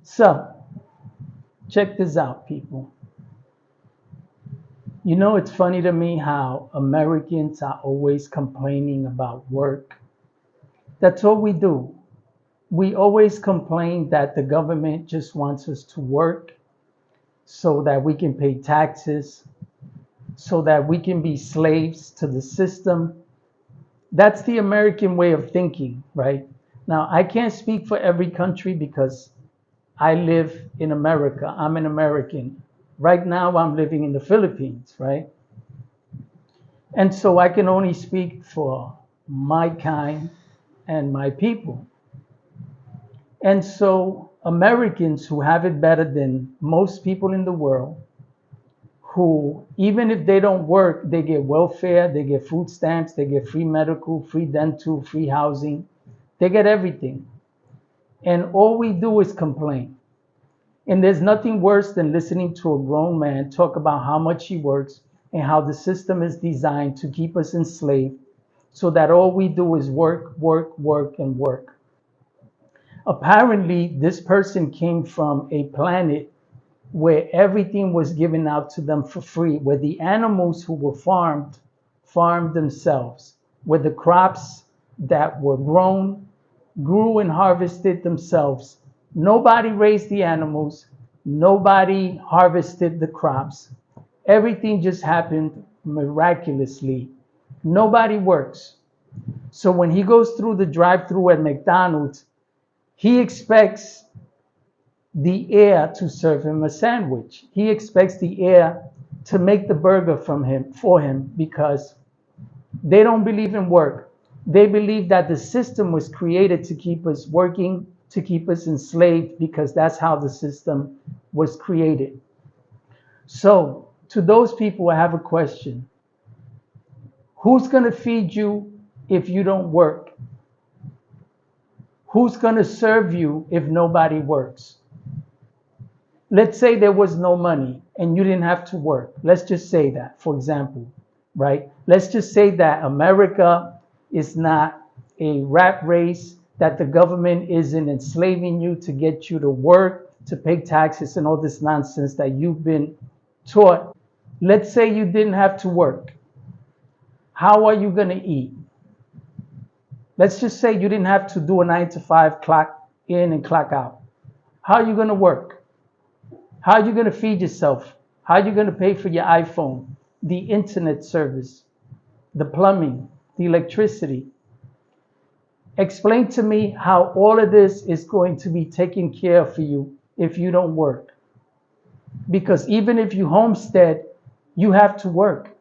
So, check this out, people. You know, it's funny to me how Americans are always complaining about work. That's all we do. We always complain that the government just wants us to work so that we can pay taxes, so that we can be slaves to the system. That's the American way of thinking, right? Now, I can't speak for every country because I live in America. I'm an American. Right now, I'm living in the Philippines, right? And so I can only speak for my kind and my people. And so Americans who have it better than most people in the world, who, even if they don't work, they get welfare, they get food stamps, they get free medical, free dental, free housing, they get everything. And all we do is complain. And there's nothing worse than listening to a grown man talk about how much he works and how the system is designed to keep us enslaved so that all we do is work, work, work, and work. Apparently, this person came from a planet where everything was given out to them for free, where the animals who were farmed themselves, where the crops that were grown grew and harvested themselves. Nobody raised the animals, nobody harvested the crops. Everything just happened miraculously. Nobody works. So when he goes through the drive-through at McDonald's, he expects the air to serve him a sandwich. He expects the air to make the burger for him because they don't believe in work. They believe that the system was created to keep us working, to keep us enslaved, because that's how the system was created. So, to those people, I have a question. Who's going to feed you if you don't work? Who's going to serve you if nobody works? Let's say there was no money and you didn't have to work. Let's just say that, for example, right? Let's just say that America is not a rat race, that the government isn't enslaving you to get you to work, to pay taxes, and all this nonsense that you've been taught. Let's say you didn't have to work. How are you going to eat? Let's just say you didn't have to do a 9 to 5 clock in and clock out. How are you going to work? How are you going to feed yourself? How are you going to pay for your iPhone, the internet service, the plumbing, the electricity? Explain to me how all of this is going to be taken care of for you if you don't work. Because even if you homestead, you have to work.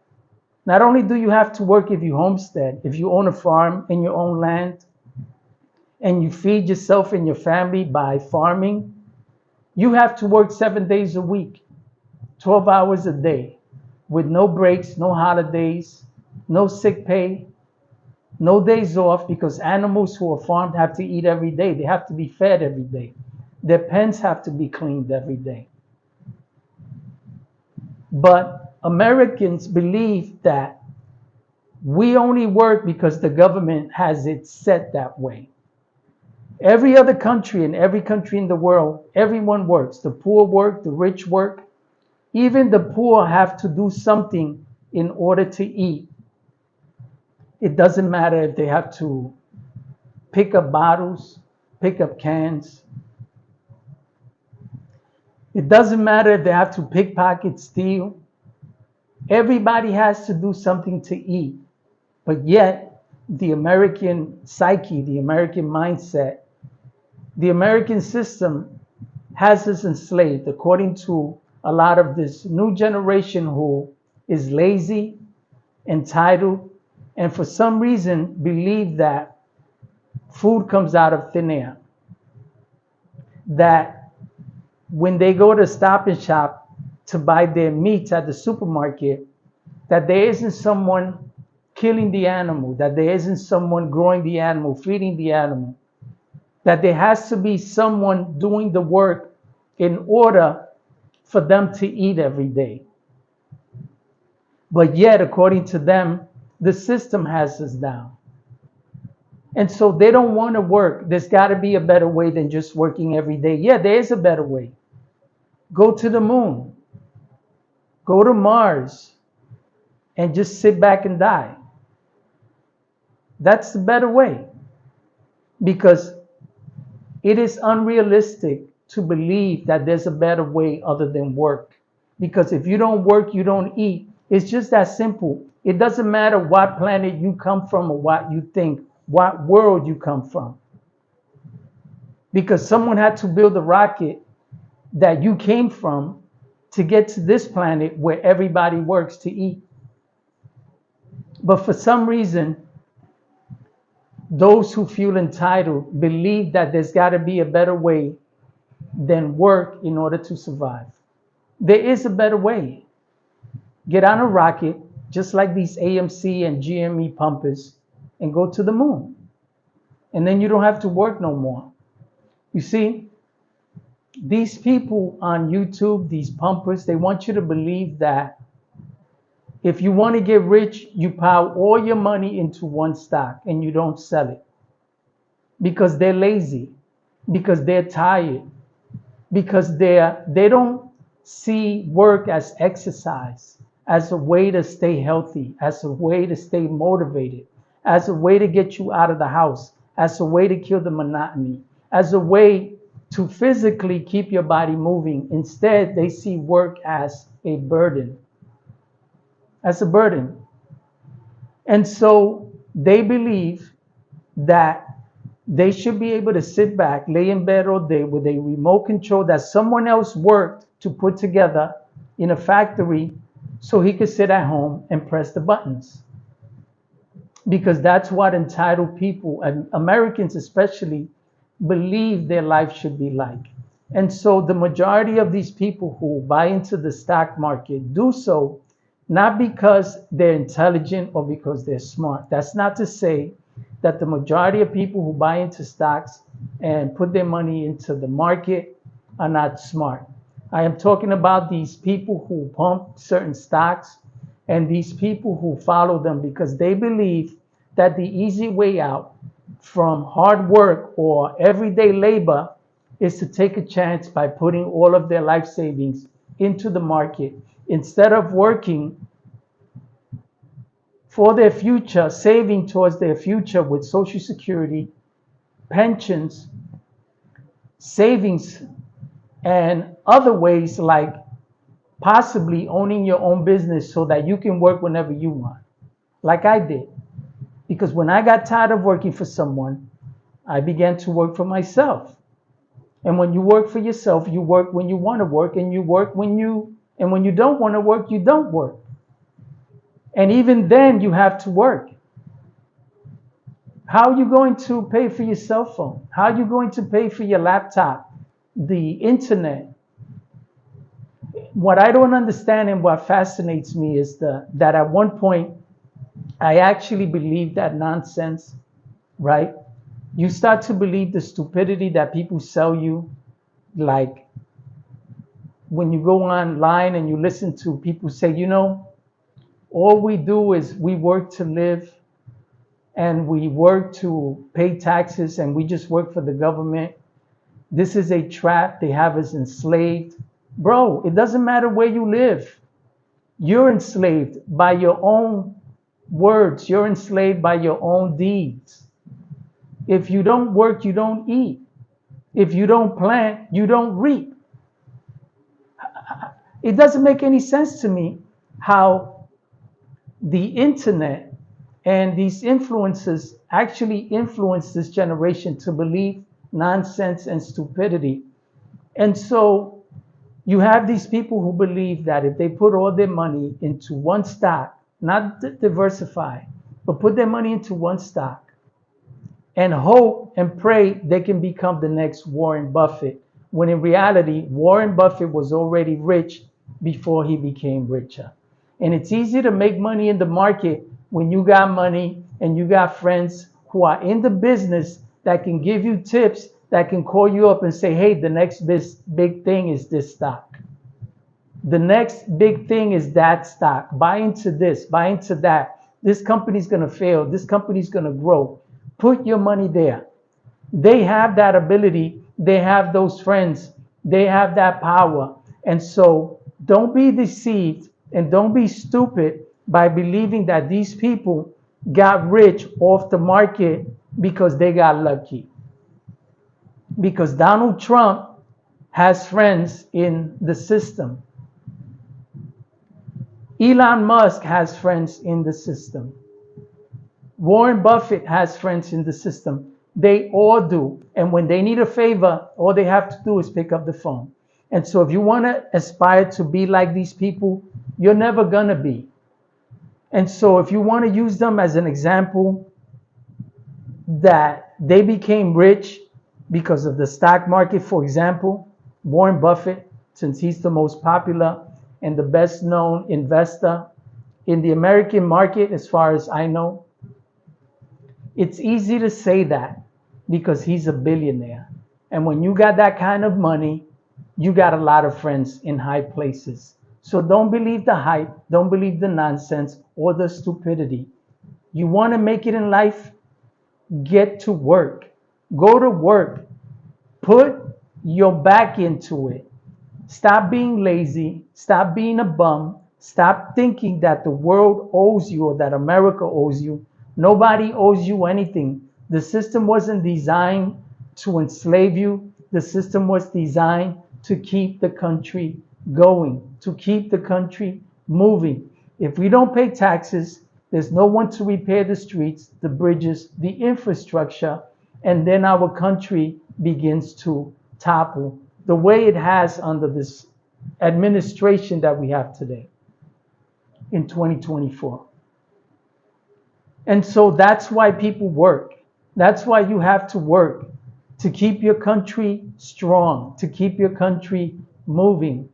Not only do you have to work if you homestead, if you own a farm in your own land and you feed yourself and your family by farming, you have to work 7 days a week, 12 hours a day, with no breaks, no holidays, no sick pay, no days off, because animals who are farmed have to eat every day. They have to be fed every day. Their pens have to be cleaned every day. But Americans believe that we only work because the government has it set that way. Every other country and every country in the world, everyone works. The poor work, the rich work. Even the poor have to do something in order to eat. It doesn't matter if they have to pick up bottles, pick up cans. It doesn't matter if they have to pickpocket, steal. Everybody has to do something to eat. But yet, the American psyche, the American mindset, the American system has us enslaved, according to a lot of this new generation who is lazy, entitled, and for some reason believe that food comes out of thin air. That when they go to Stop and Shop to buy their meats at the supermarket, that there isn't someone killing the animal, that there isn't someone growing the animal, feeding the animal, that there has to be someone doing the work in order for them to eat every day. But yet, according to them, the system has us down. And so they don't want to work. There's got to be a better way than just working every day. Yeah, there is a better way. Go to the moon, go to Mars, and just sit back and die. That's the better way, because it is unrealistic to believe that there's a better way other than work. Because if you don't work, you don't eat. It's just that simple. It doesn't matter what planet you come from or what you think, what world you come from. Because someone had to build a rocket that you came from to get to this planet where everybody works to eat. But for some reason, those who feel entitled believe that there's got to be a better way than work in order to survive. There is a better way. Get on a rocket, just like these AMC and GME pumpers, and go to the moon. And then you don't have to work no more. You see, these people on YouTube, these pumpers, they want you to believe that if you want to get rich, you pile all your money into one stock and you don't sell it. Because they're lazy, because they're tired, because they don't see work as exercise, as a way to stay healthy, as a way to stay motivated, as a way to get you out of the house, as a way to kill the monotony, as a way to physically keep your body moving. Instead, they see work as a burden. As a burden. And so they believe that they should be able to sit back, lay in bed all day with a remote control that someone else worked to put together in a factory so he could sit at home and press the buttons. Because that's what entitled people, and Americans especially, believe their life should be like. And so the majority of these people who buy into the stock market do so not because they're intelligent or because they're smart. That's not to say that the majority of people who buy into stocks and put their money into the market are not smart. I am talking about these people who pump certain stocks and these people who follow them because they believe that the easy way out from hard work or everyday labor is to take a chance by putting all of their life savings into the market instead of working for their future, saving towards their future with Social Security, pensions, savings, and other ways like possibly owning your own business so that you can work whenever you want, like I did. Because when I got tired of working for someone, I began to work for myself. And when you work for yourself, you work when you want to work, and you work when you don't want to work, you don't work. And even then, you have to work. How are you going to pay for your cell phone? How are you going to pay for your laptop, the internet? What I don't understand and what fascinates me is that at one point, I actually believed that nonsense, right? You start to believe the stupidity that people sell you, like when you go online and you listen to people say, all we do is we work to live and we work to pay taxes and we just work for the government. This is a trap. They have us enslaved. Bro, it doesn't matter where you live. You're enslaved by your own words. You're enslaved by your own deeds. If you don't work, you don't eat. If you don't plant, you don't reap. It doesn't make any sense to me how the internet and these influencers actually influence this generation to believe nonsense and stupidity. And so you have these people who believe that if they put all their money into one stock, not diversify, but put their money into one stock and hope and pray they can become the next Warren Buffett, when in reality, Warren Buffett was already rich before he became richer. And it's easy to make money in the market when you got money and you got friends who are in the business that can give you tips, that can call you up and say, hey, the next big thing is this stock. The next big thing is that stock. Buy into this, buy into that. This company's going to fail. This company's going to grow. Put your money there. They have that ability. They have those friends. They have that power. And so don't be deceived and don't be stupid by believing that these people got rich off the market because they got lucky. Because Donald Trump has friends in the system. Elon Musk has friends in the system. Warren Buffett has friends in the system. They all do. And when they need a favor, all they have to do is pick up the phone. And so if you want to aspire to be like these people, you're never going to be. And so if you want to use them as an example that they became rich because of the stock market, for example, Warren Buffett, since he's the most popular and the best known investor in the American market, as far as I know, it's easy to say that because he's a billionaire. And when you got that kind of money, you got a lot of friends in high places. So don't believe the hype, don't believe the nonsense or the stupidity. You want to make it in life? Get to work. Go to work. Put your back into it. Stop being lazy. Stop being a bum. Stop thinking that the world owes you or that America owes you. Nobody owes you anything. The system wasn't designed to enslave you. The system was designed to keep the country going, to keep the country moving. If we don't pay taxes, there's no one to repair the streets, the bridges, the infrastructure, and then our country begins to topple the way it has under this administration that we have today in 2024. And so that's why people work. That's why you have to work to keep your country strong, to keep your country moving.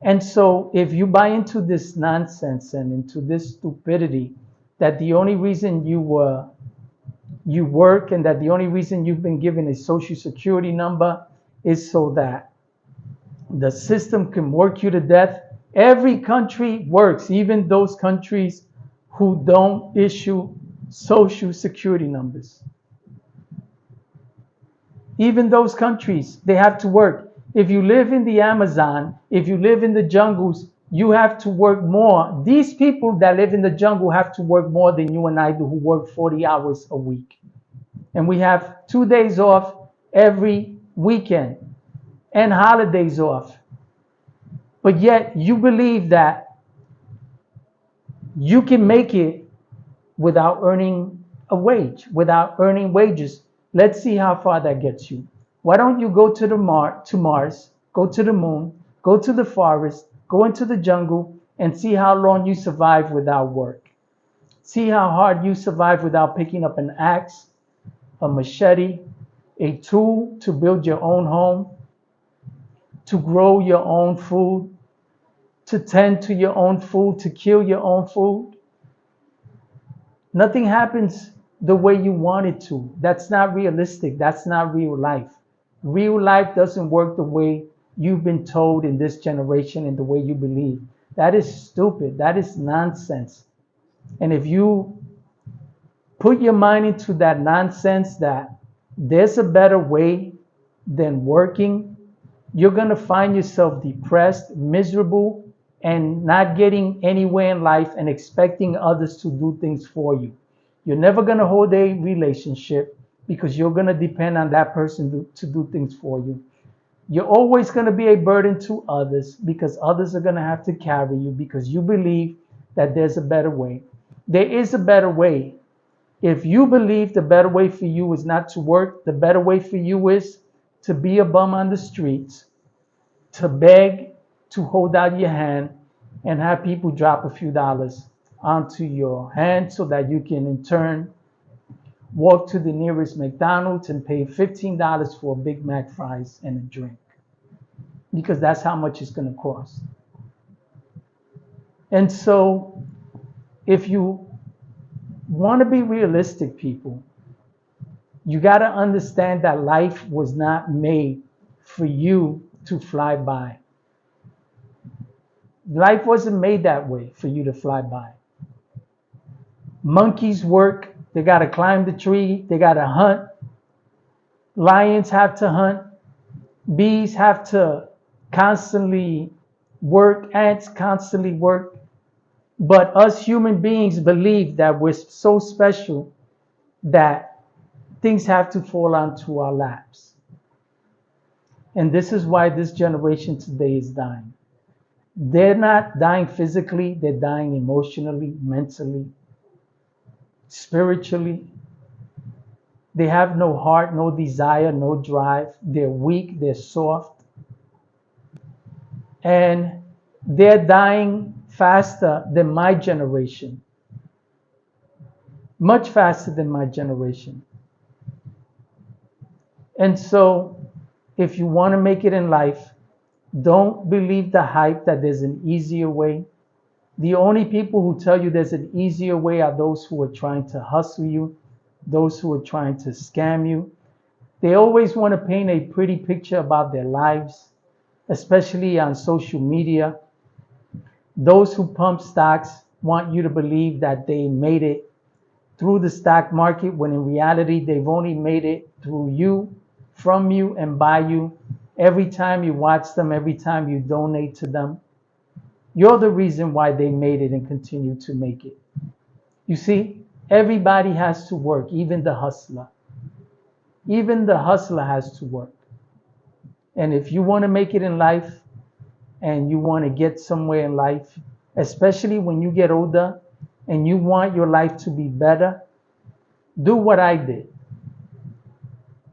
And so if you buy into this nonsense and into this stupidity that the only reason you work and that the only reason you've been given a social security number is so that the system can work you to death. Every country works, even those countries who don't issue social security numbers. Even those countries, they have to work. If you live in the Amazon, if you live in the jungles, you have to work more. These people that live in the jungle have to work more than you and I do, who work 40 hours a week. And we have 2 days off every weekend and holidays off. But yet you believe that you can make it without earning a wage, without earning wages. Let's see how far that gets you. Why don't you go to Mars, go to the moon, go to the forest, go into the jungle, and see how long you survive without work. See how hard you survive without picking up an axe, a machete, a tool to build your own home, to grow your own food, to tend to your own food, to kill your own food. Nothing happens the way you want it to. That's not realistic. That's not real life. Real life doesn't work the way you've been told in this generation and the way you believe. That is stupid. That is nonsense. And if you put your mind into that nonsense that there's a better way than working, you're going to find yourself depressed, miserable, and not getting anywhere in life and expecting others to do things for you. You're never going to hold a relationship because you're going to depend on that person to do things for you. You're always going to be a burden to others because others are going to have to carry you because you believe that there's a better way. There is a better way. If you believe the better way for you is not to work, the better way for you is to be a bum on the streets, to beg, to hold out your hand, and have people drop a few dollars onto your hand so that you can in turn walk to the nearest McDonald's and pay $15 for a Big Mac fries and a drink. Because that's how much it's going to cost. And so if you want to be realistic, people, you got to understand that life was not made for you to fly by. Life wasn't made that way for you to fly by. Monkeys work They got to climb the tree. They got to hunt. Lions have to hunt. Bees have to constantly work. Ants constantly work. But us human beings believe that we're so special that things have to fall onto our laps. And this is why this generation today is dying. They're not dying physically, they're dying emotionally, mentally, spiritually. They have no heart, no desire, no drive. They're weak, they're soft. And they're dying faster than my generation, much faster than my generation. And so, if you want to make it in life, don't believe the hype that there's an easier way. The only people who tell you there's an easier way are those who are trying to hustle you, those who are trying to scam you. They always want to paint a pretty picture about their lives, especially on social media. Those who pump stocks want you to believe that they made it through the stock market when in reality they've only made it through you, from you, and by you. Every time you watch them, every time you donate to them, you're the reason why they made it and continue to make it. You see, everybody has to work, even the hustler. Even the hustler has to work. And if you want to make it in life and you want to get somewhere in life, especially when you get older and you want your life to be better, do what I did.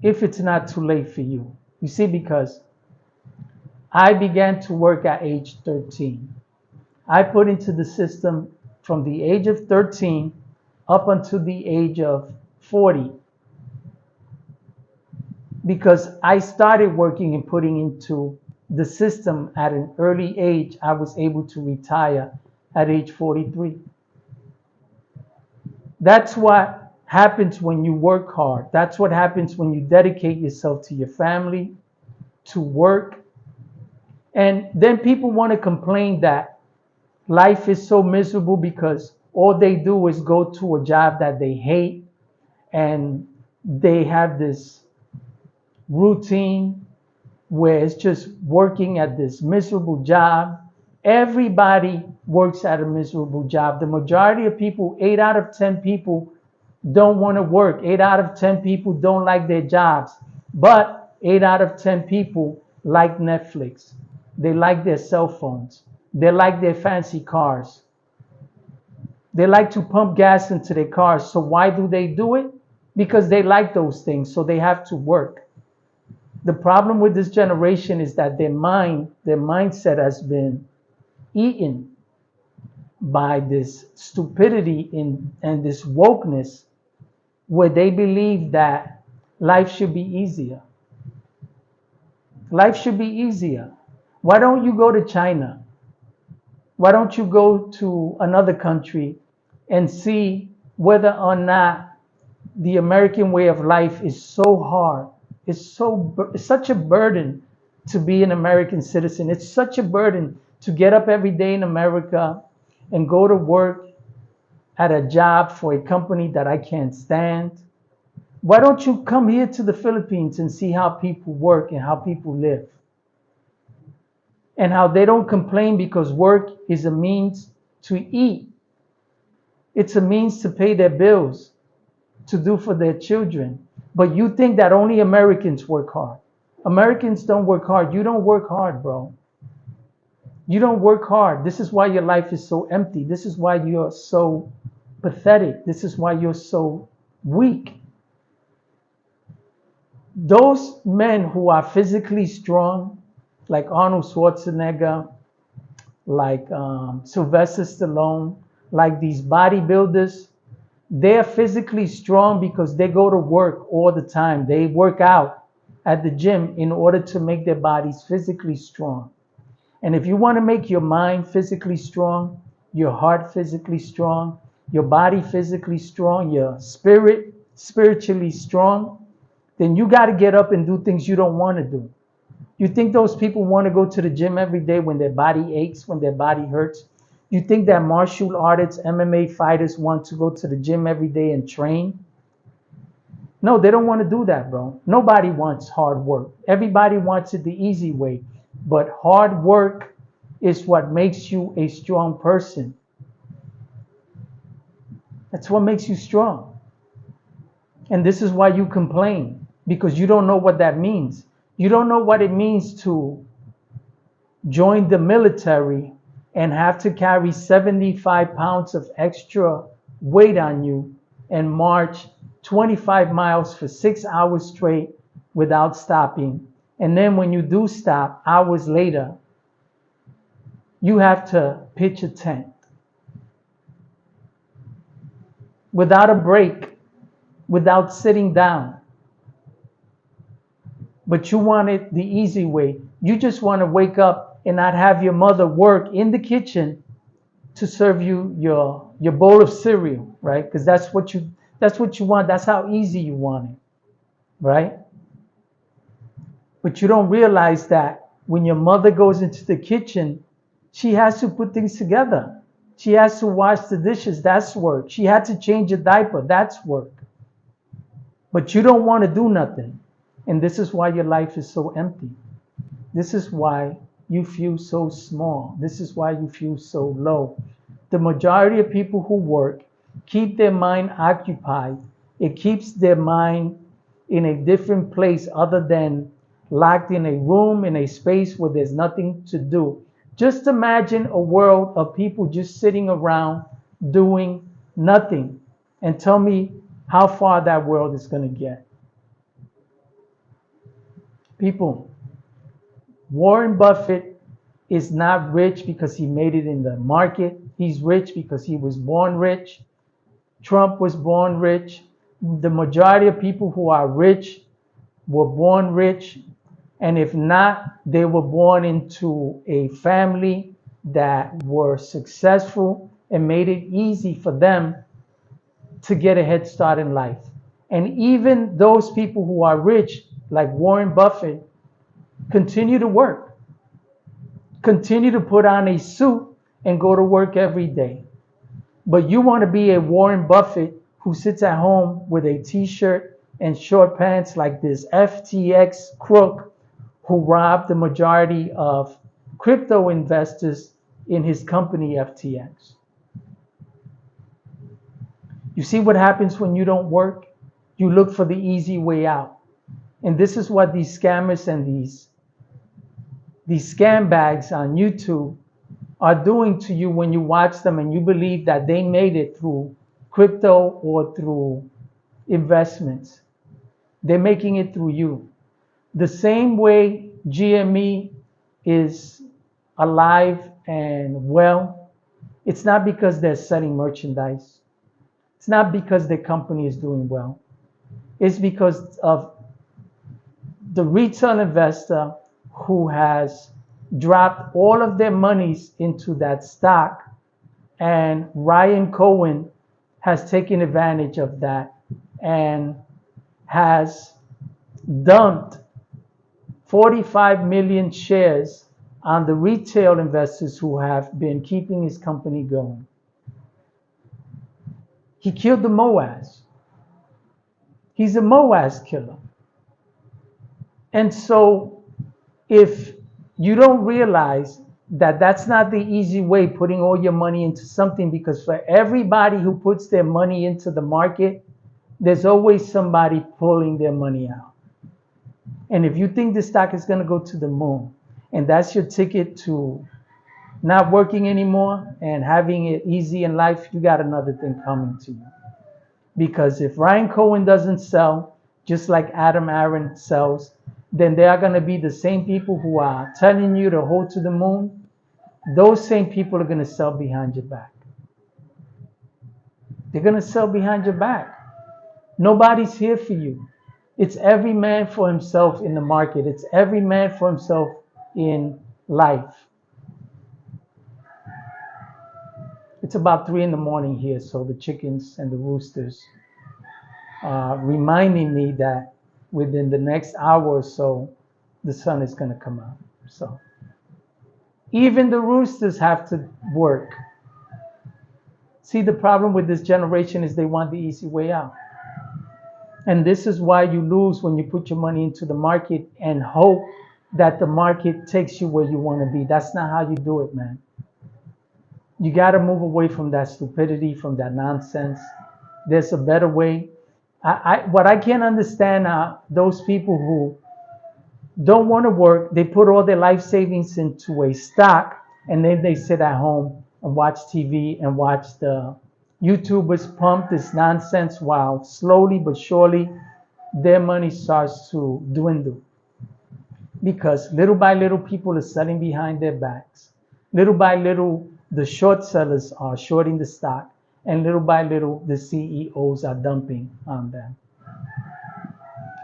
If it's not too late for you. You see, because I began to work at age 13. I put into the system from the age of 13 up until the age of 40. Because I started working and putting into the system at an early age, I was able to retire at age 43. That's what happens when you work hard. That's what happens when you dedicate yourself to your family, to work. And then people want to complain that life is so miserable because all they do is go to a job that they hate and they have this routine where it's just working at this miserable job. Everybody works at a miserable job. The majority of people, 8 out of 10 people, don't want to work. 8 out of 10 people don't like their jobs. But 8 out of 10 people like Netflix. They like their cell phones. They like their fancy cars. They like to pump gas into their cars. So why do they do it? Because they like those things. So they have to work. The problem with this generation is that their mindset has been eaten by this stupidity and this wokeness where they believe that life should be easier. Life should be easier. Why don't you go to China? Why don't you go to another country and see whether or not the American way of life is so hard? It's such a burden to be an American citizen. It's such a burden to get up every day in America and go to work at a job for a company that I can't stand. Why don't you come here to the Philippines and see how people work and how people live? And how they don't complain because work is a means to eat. It's a means to pay their bills, to do for their children. But you think that only Americans work hard. Americans don't work hard. You don't work hard, bro. You don't work hard. This is why your life is so empty. This is why you're so pathetic. This is why you're so weak. Those men who are physically strong, like Arnold Schwarzenegger, like Sylvester Stallone, like these bodybuilders, they're physically strong because they go to work all the time. They work out at the gym in order to make their bodies physically strong. And if you want to make your mind physically strong, your heart physically strong, your body physically strong, your spirit spiritually strong, then you got to get up and do things you don't want to do. You think those people want to go to the gym every day when their body aches, when their body hurts? You think that martial artists, MMA fighters want to go to the gym every day and train? No, they don't want to do that, bro. Nobody wants hard work. Everybody wants it the easy way. But hard work is what makes you a strong person. That's what makes you strong. And this is why you complain, because you don't know what that means. You don't know what it means to join the military and have to carry 75 pounds of extra weight on you and march 25 miles for 6 hours straight without stopping. And then when you do stop, hours later, you have to pitch a tent without a break, without sitting down. But you want it the easy way. You just want to wake up and not have your mother work in the kitchen to serve you your bowl of cereal, right? Because that's what you want. That's how easy you want it, right? But you don't realize that when your mother goes into the kitchen, she has to put things together. She has to wash the dishes. That's work. She had to change a diaper. That's work. But you don't want to do nothing. And this is why your life is so empty. This is why you feel so small. This is why you feel so low. The majority of people who work keep their mind occupied. It keeps their mind in a different place other than locked in a room, in a space where there's nothing to do. Just imagine a world of people just sitting around doing nothing, and tell me how far that world is going to get. People, Warren Buffett is not rich because he made it in the market. He's rich because he was born rich. Trump was born rich. The majority of people who are rich were born rich. And if not, they were born into a family that were successful and made it easy for them to get a head start in life. And even those people who are rich, like Warren Buffett, continue to work, continue to put on a suit and go to work every day. But you want to be a Warren Buffett who sits at home with a t-shirt and short pants like this FTX crook who robbed the majority of crypto investors in his company FTX. You see what happens when you don't work? You look for the easy way out. And this is what these scammers and these scam bags on YouTube are doing to you when you watch them and you believe that they made it through crypto or through investments. They're making it through you. The same way GME is alive and well, it's not because they're selling merchandise. It's not because their company is doing well. It's because of the retail investor who has dropped all of their monies into that stock, and Ryan Cohen has taken advantage of that and has dumped 45 million shares on the retail investors who have been keeping his company going. He killed the Moaz. He's a Moaz killer. And so if you don't realize that that's not the easy way, putting all your money into something, because for everybody who puts their money into the market, there's always somebody pulling their money out. And if you think the stock is going to go to the moon, and that's your ticket to not working anymore and having it easy in life, you got another thing coming to you. Because if Ryan Cohen doesn't sell, just like Adam Aaron sells, then there are going to be the same people who are telling you to hold to the moon. Those same people are going to sell behind your back. They're going to sell behind your back. Nobody's here for you. It's every man for himself in the market. It's every man for himself in life. It's about 3 a.m. here, so the chickens and the roosters are reminding me that within the next hour or so, the sun is going to come out. So even the roosters have to work. See, the problem with this generation is they want the easy way out. And this is why you lose when you put your money into the market and hope that the market takes you where you want to be. That's not how you do it, man. You got to move away from that stupidity, from that nonsense. There's a better way. What I can't understand are those people who don't want to work. They put all their life savings into a stock, and then they sit at home and watch TV and watch the YouTubers pump this nonsense while slowly but surely their money starts to dwindle. Because little by little, people are selling behind their backs. Little by little, the short sellers are shorting the stock, and little by little, the CEOs are dumping on them.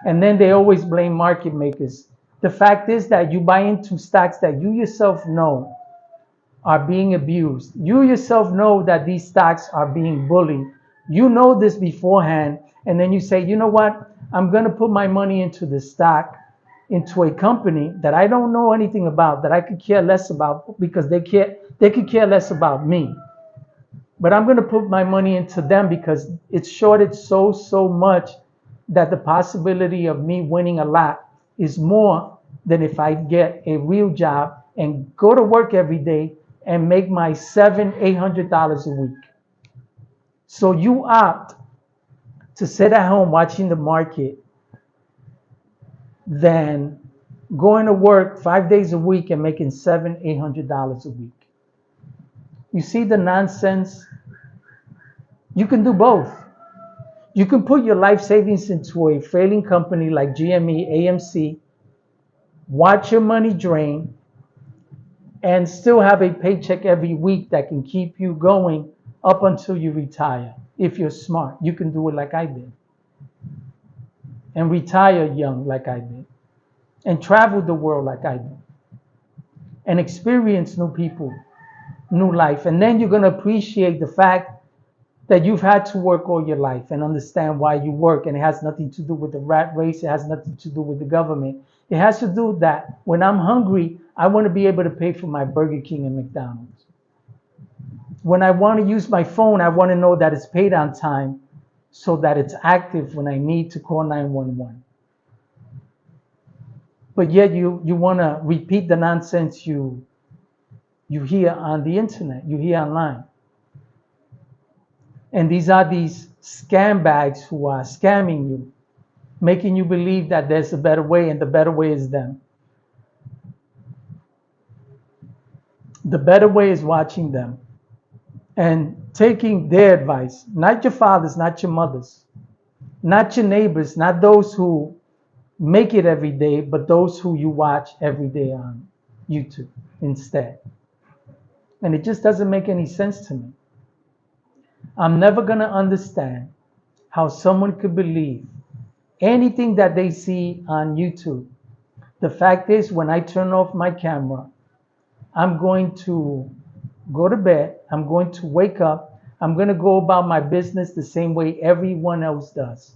And then they always blame market makers. The fact is that you buy into stocks that you yourself know are being abused. You yourself know that these stocks are being bullied. You know this beforehand, and then you say, you know what? I'm going to put my money into the stock, into a company that I don't know anything about, that I could care less about because they could care less about me. But I'm going to put my money into them because it's shorted so much that the possibility of me winning a lot is more than if I get a real job and go to work every day and make my $700-800 a week. So you opt to sit at home watching the market than going to work 5 days a week and making $700-800 a week. You see the nonsense? You can do both. You can put your life savings into a failing company like GME, AMC, watch your money drain, and still have a paycheck every week that can keep you going up until you retire. If you're smart, you can do it like I did. And retire young like I did. And travel the world like I did. And experience new people, new life. And then you're going to appreciate the fact that you've had to work all your life and understand why you work. And it has nothing to do with the rat race. It has nothing to do with the government. It has to do that when I'm hungry, I want to be able to pay for my Burger King and McDonald's. When I want to use my phone, I want to know that it's paid on time so that it's active when I need to call 911. But yet you want to repeat the nonsense you hear on the internet, you hear online. And these are these scam bags who are scamming you, making you believe that there's a better way, and the better way is them. The better way is watching them and taking their advice, not your father's, not your mother's, not your neighbors, not those who make it every day, but those who you watch every day on YouTube instead. And it just doesn't make any sense to me. I'm never going to understand how someone could believe anything that they see on YouTube. The fact is, when I turn off my camera, I'm going to go to bed. I'm going to wake up. I'm going to go about my business the same way everyone else does.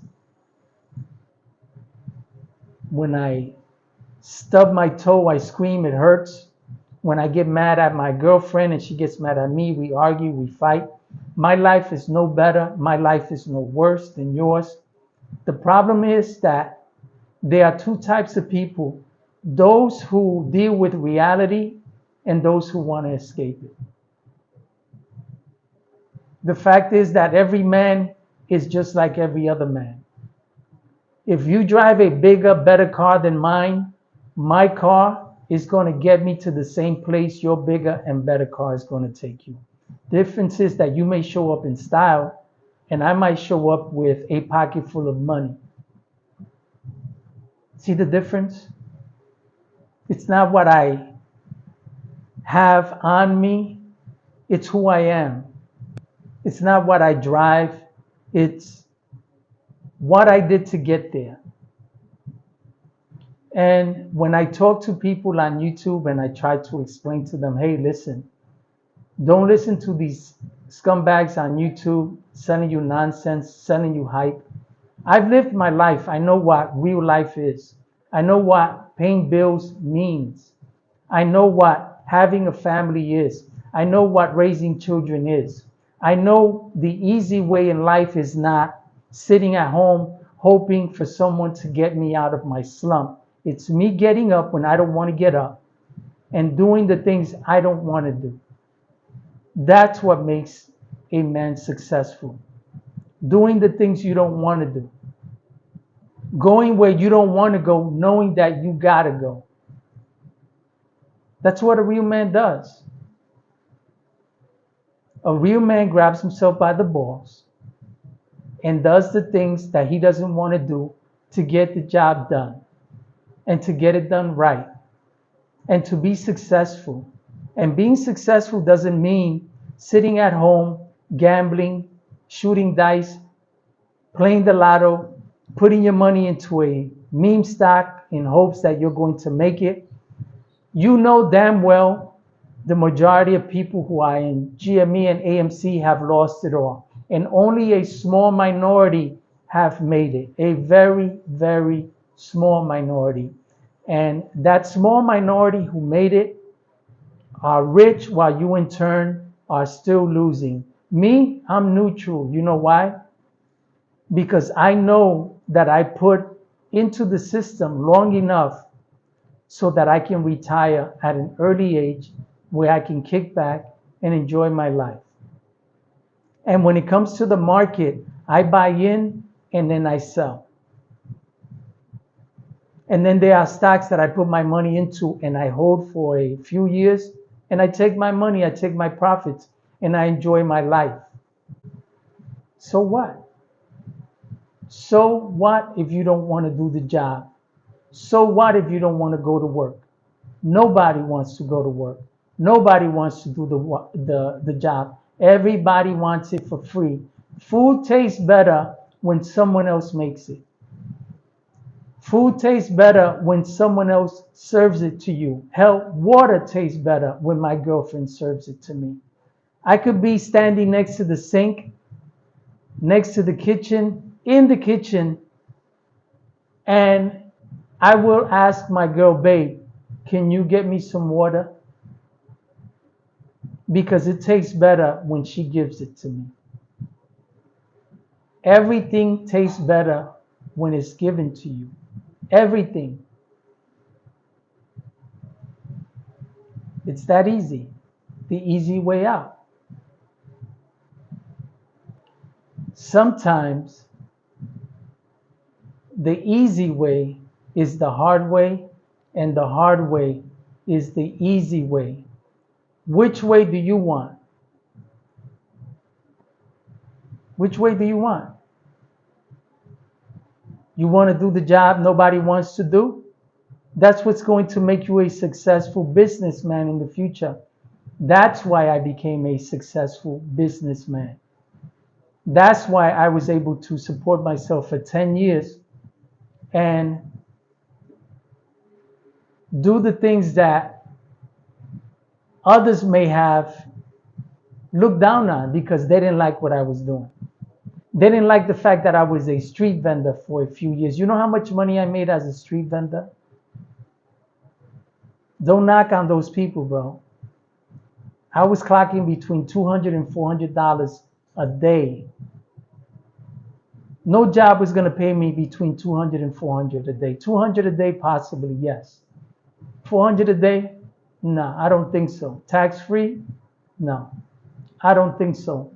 When I stub my toe, I scream, it hurts. When I get mad at my girlfriend and she gets mad at me, we argue, we fight. My life is no better. My life is no worse than yours. The problem is that there are two types of people: those who deal with reality and those who want to escape it. The fact is that every man is just like every other man. If you drive a bigger, better car than mine, my car is going to get me to the same place your bigger and better car is going to take you. The difference is that you may show up in style and I might show up with a pocket full of money. See the difference? It's not what I have on me, it's who I am. It's not what I drive, it's what I did to get there. And when I talk to people on YouTube and I try to explain to them, hey, listen, don't listen to these scumbags on YouTube selling you nonsense, selling you hype. I've lived my life. I know what real life is. I know what paying bills means. I know what having a family is. I know what raising children is. I know the easy way in life is not sitting at home hoping for someone to get me out of my slump. It's me getting up when I don't want to get up and doing the things I don't want to do. That's what makes a man successful. Doing the things you don't want to do. Going where you don't want to go, knowing that you got to go. That's what a real man does. A real man grabs himself by the balls and does the things that he doesn't want to do to get the job done and to get it done right and to be successful. And being successful doesn't mean sitting at home, gambling, shooting dice, playing the lotto, putting your money into a meme stock in hopes that you're going to make it. You know damn well the majority of people who are in GME and AMC have lost it all. And only a small minority have made it. A very, very small minority. And that small minority who made it are rich while you in turn are still losing. Me, I'm neutral. You know why? Because I know that I put into the system long enough so that I can retire at an early age where I can kick back and enjoy my life. And when it comes to the market, I buy in and then I sell. And then there are stocks that I put my money into and I hold for a few years and I take my money, I take my profits, and I enjoy my life. So what? So what if you don't want to do the job? So what if you don't want to go to work? Nobody wants to go to work. Nobody wants to do the job. Everybody wants it for free. Food tastes better when someone else makes it. Food tastes better when someone else serves it to you. Hell, water tastes better when my girlfriend serves it to me. I could be standing next to the sink, next to the kitchen, in the kitchen, and I will ask my girl, babe, can you get me some water? Because it tastes better when she gives it to me. Everything tastes better when it's given to you. Everything. It's that easy. The easy way out. Sometimes the easy way is the hard way, and the hard way is the easy way. Which way do you want? Which way do you want? You want to do the job nobody wants to do? That's what's going to make you a successful businessman in the future. That's why I became a successful businessman. That's why I was able to support myself for 10 years and do the things that others may have looked down on because they didn't like what I was doing. They didn't like the fact that I was a street vendor for a few years. You know how much money I made as a street vendor? Don't knock on those people, bro. I was clocking between $200 and $400 a day. No job was going to pay me between $200 and $400 a day. $200 a day, possibly, yes. $400 a day? No, I don't think so. Tax free? No, I don't think so.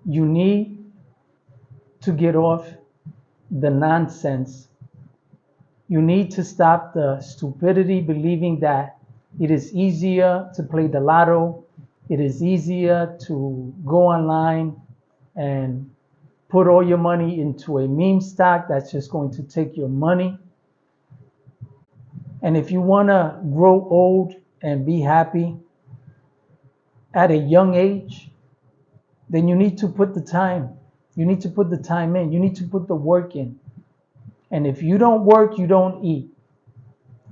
You need to get off the nonsense. You need to stop the stupidity believing that it is easier to play the lotto. It is easier to go online and put all your money into a meme stock that's just going to take your money. And if you want to grow old and be happy at a young age, then you need to put the time. You need to put the time in. You need to put the work in. And if you don't work, you don't eat.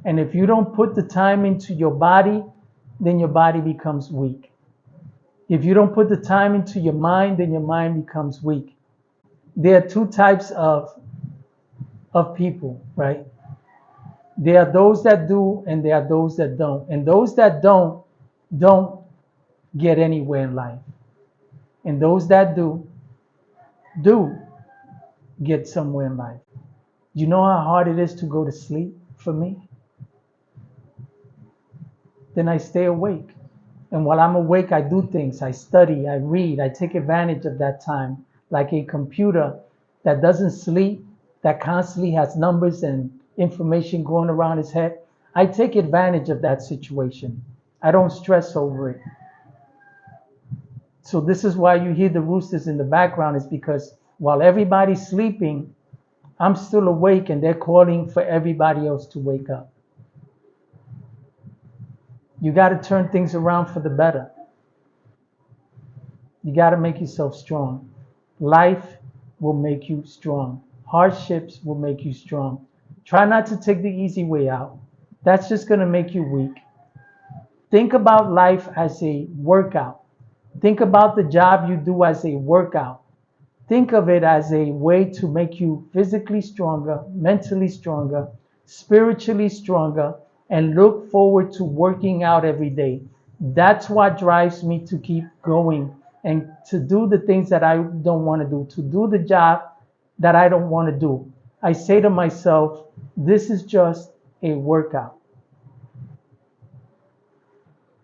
And if you don't put the time into your body, then your body becomes weak. If you don't put the time into your mind, then your mind becomes weak. There are two types of people, right? There are those that do and there are those that don't. And those that don't, don't get anywhere in life. And those that do get somewhere in life. You know how hard it is to go to sleep for me? Then I stay awake. And while I'm awake, I do things. I study, I read, I take advantage of that time. Like a computer that doesn't sleep, that constantly has numbers and information going around his head. I take advantage of that situation. I don't stress over it. So this is why you hear the roosters in the background, is because while everybody's sleeping, I'm still awake and they're calling for everybody else to wake up. You got to turn things around for the better. You got to make yourself strong. Life will make you strong. Hardships will make you strong. Try not to take the easy way out. That's just going to make you weak. Think about life as a workout. Think about the job you do as a workout. Think of it as a way to make you physically stronger, mentally stronger, spiritually stronger, and look forward to working out every day. That's what drives me to keep going and to do the things that I don't want to do, to do the job that I don't want to do. I say to myself, this is just a workout.